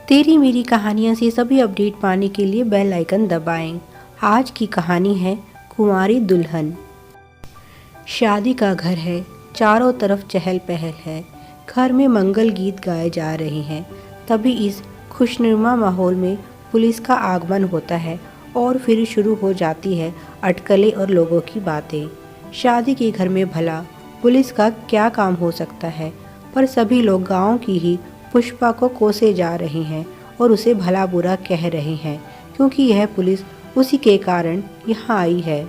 तेरी मेरी कहानियों से सभी अपडेट पाने के लिए बेल आइकन दबाएं। आज की कहानी है कुंवारी दुल्हन। शादी का घर है, चारों तरफ चहल पहल है, घर में मंगल गीत गाए जा रहे हैं। तभी इस खुशनुमा माहौल में पुलिस का आगमन होता है और फिर शुरू हो जाती है अटकलें और लोगों की बातें। शादी के घर में भला पुलिस का क्या काम हो सकता है, पर सभी लोग गांव की ही पुष्पा को कोसे जा रहे हैं और उसे भला बुरा कह रहे हैं, क्योंकि यह पुलिस उसी के कारण यहाँ आई है।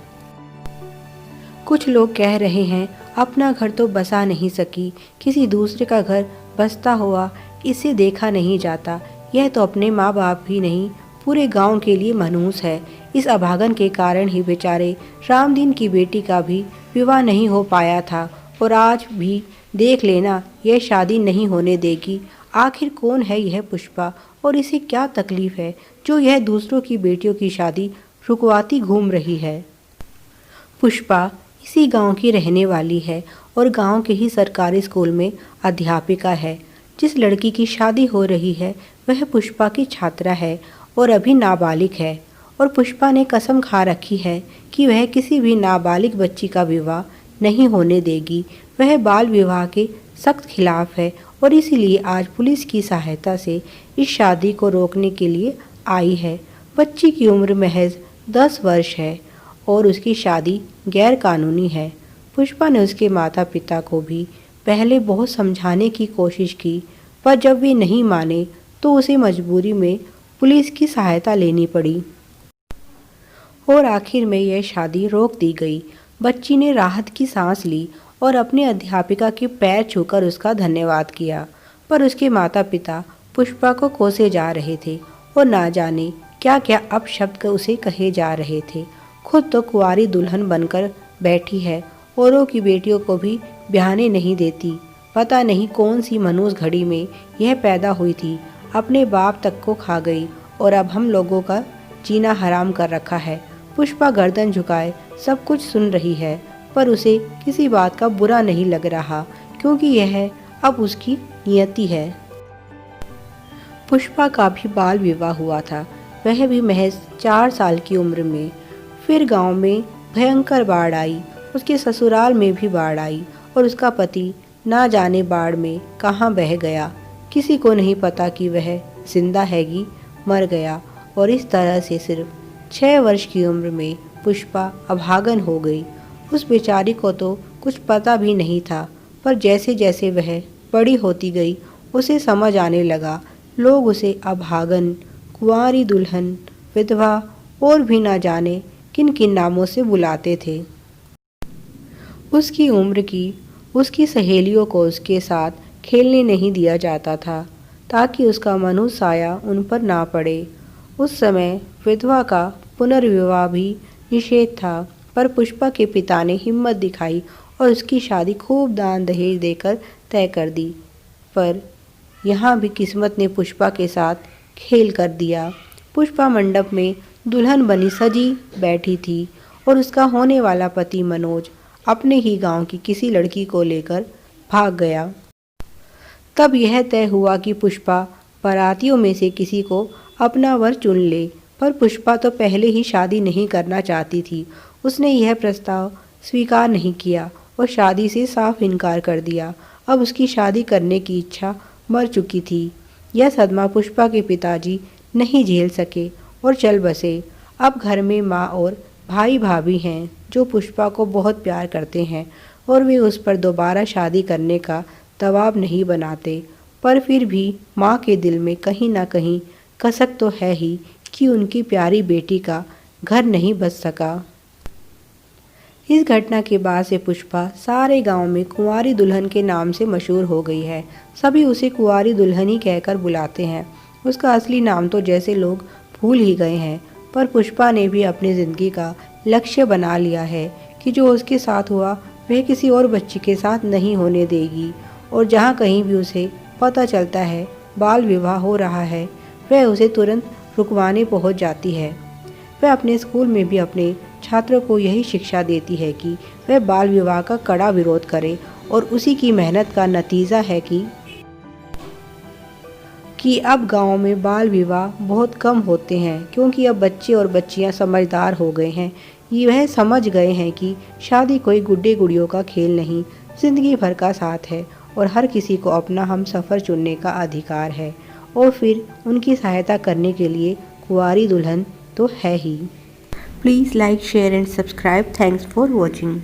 कुछ लोग कह रहे हैं अपना घर तो बसा नहीं सकी, किसी दूसरे का घर बसता हुआ इसे देखा नहीं जाता। यह तो अपने माँ बाप भी नहीं, पूरे गांव के लिए मनहूस है। इस अभागन के कारण ही बेचारे रामदीन की बेटी का भी विवाह नहीं हो पाया था, और आज भी देख लेना, यह शादी नहीं होने देगी। आखिर कौन है यह पुष्पा, और इसे क्या तकलीफ है जो यह दूसरों की बेटियों की शादी रुकवाती घूम रही है। पुष्पा इसी गांव की रहने वाली है और गांव के ही सरकारी स्कूल में अध्यापिका है। जिस लड़की की शादी हो रही है वह पुष्पा की छात्रा है और अभी नाबालिग है, और पुष्पा ने कसम खा रखी है कि वह किसी भी नाबालिग बच्ची का विवाह नहीं होने देगी। वह बाल विवाह के सख्त खिलाफ है और इसीलिए आज पुलिस की सहायता से इस शादी को रोकने के लिए आई है। बच्ची की उम्र महज 10 वर्ष है और उसकी शादी गैर कानूनी है। पुष्पा ने उसके माता पिता को भी पहले बहुत समझाने की कोशिश की, पर जब वे नहीं माने तो उसे मजबूरी में पुलिस की सहायता लेनी पड़ी और आखिर में यह शादी रोक दी गई। बच्ची ने राहत की सांस ली और अपने अध्यापिका के पैर छूकर उसका धन्यवाद किया, पर उसके माता पिता पुष्पा को कोसे जा रहे थे और ना जाने क्या क्या अपशब्द उसे कहे जा रहे थे। खुद तो कुंवारी दुल्हन बनकर बैठी है, औरों की बेटियों को भी ब्याहने नहीं देती। पता नहीं कौन सी मनहूस घड़ी में यह पैदा हुई थी, अपने बाप तक को खा गई और अब हम लोगों का जीना हराम कर रखा है। पुष्पा गर्दन झुकाए सब कुछ सुन रही है, पर उसे किसी बात का बुरा नहीं लग रहा, क्योंकि यह अब उसकी नियति है। पुष्पा का भी बाल विवाह हुआ था, वह भी महज 4 साल की उम्र में। फिर गांव में भयंकर बाढ़ आई, उसके ससुराल में भी बाढ़ आई और उसका पति ना जाने बाढ़ में कहाँ बह गया। किसी को नहीं पता कि वह जिंदा है कि मर गया, और इस तरह से सिर्फ 6 वर्ष की उम्र में पुष्पा अभागन हो गई। उस बेचारी को तो कुछ पता भी नहीं था, पर जैसे जैसे वह बड़ी होती गई उसे समझ आने लगा। लोग उसे अभागन, कुंवारी दुल्हन, विधवा और भी ना जाने किन किन नामों से बुलाते थे। उसकी उम्र की उसकी सहेलियों को उसके साथ खेलने नहीं दिया जाता था, ताकि उसका मनहूस साया उन पर ना पड़े। उस समय विधवा का पुनर्विवाह भी निषेध था, पर पुष्पा के पिता ने हिम्मत दिखाई और उसकी शादी खूब दान दहेज देकर तय कर दी। पर यहाँ भी किस्मत ने पुष्पा के साथ खेल कर दिया। पुष्पा मंडप में दुल्हन बनी सजी बैठी थी और उसका होने वाला पति मनोज अपने ही गांव की किसी लड़की को लेकर भाग गया। तब यह तय हुआ कि पुष्पा बारातियों में से किसी को अपना वर चुन ले, पर पुष्पा तो पहले ही शादी नहीं करना चाहती थी। उसने यह प्रस्ताव स्वीकार नहीं किया और शादी से साफ इनकार कर दिया। अब उसकी शादी करने की इच्छा मर चुकी थी। यह सदमा पुष्पा के पिताजी नहीं झेल सके और चल बसे। अब घर में माँ और भाई भाभी हैं जो पुष्पा को बहुत प्यार करते हैं और वे उस पर दोबारा शादी करने का दबाव नहीं बनाते, पर फिर भी माँ के दिल में कहीं ना कहीं कसक तो है ही कि उनकी प्यारी बेटी का घर नहीं बच सका। इस घटना के बाद से पुष्पा सारे गांव में कुंवारी दुल्हन के नाम से मशहूर हो गई है। सभी उसे कुंवारी दुल्हन ही कहकर बुलाते हैं। उसका असली नाम तो जैसे लोग भूल ही गए हैं, पर पुष्पा ने भी अपनी ज़िंदगी का लक्ष्य बना लिया है कि जो उसके साथ हुआ वह किसी और बच्ची के साथ नहीं होने देगी, और जहाँ कहीं भी उसे पता चलता है बाल विवाह हो रहा है वह उसे तुरंत रुकवाने पहुँच जाती है। वह अपने स्कूल में भी अपने छात्रों को यही शिक्षा देती है कि वह बाल विवाह का कड़ा विरोध करे, और उसी की मेहनत का नतीजा है कि कि अब गांव में बाल विवाह बहुत कम होते हैं, क्योंकि अब बच्चे और बच्चियां समझदार हो गए हैं। वह समझ गए हैं कि शादी कोई गुड्डे गुड़ियों का खेल नहीं, ज़िंदगी भर का साथ है और हर किसी को अपना हम सफ़र चुनने का अधिकार है। और फिर उनकी सहायता करने के लिए कुंवारी दुल्हन तो है ही। Please like, share and subscribe. Thanks for watching.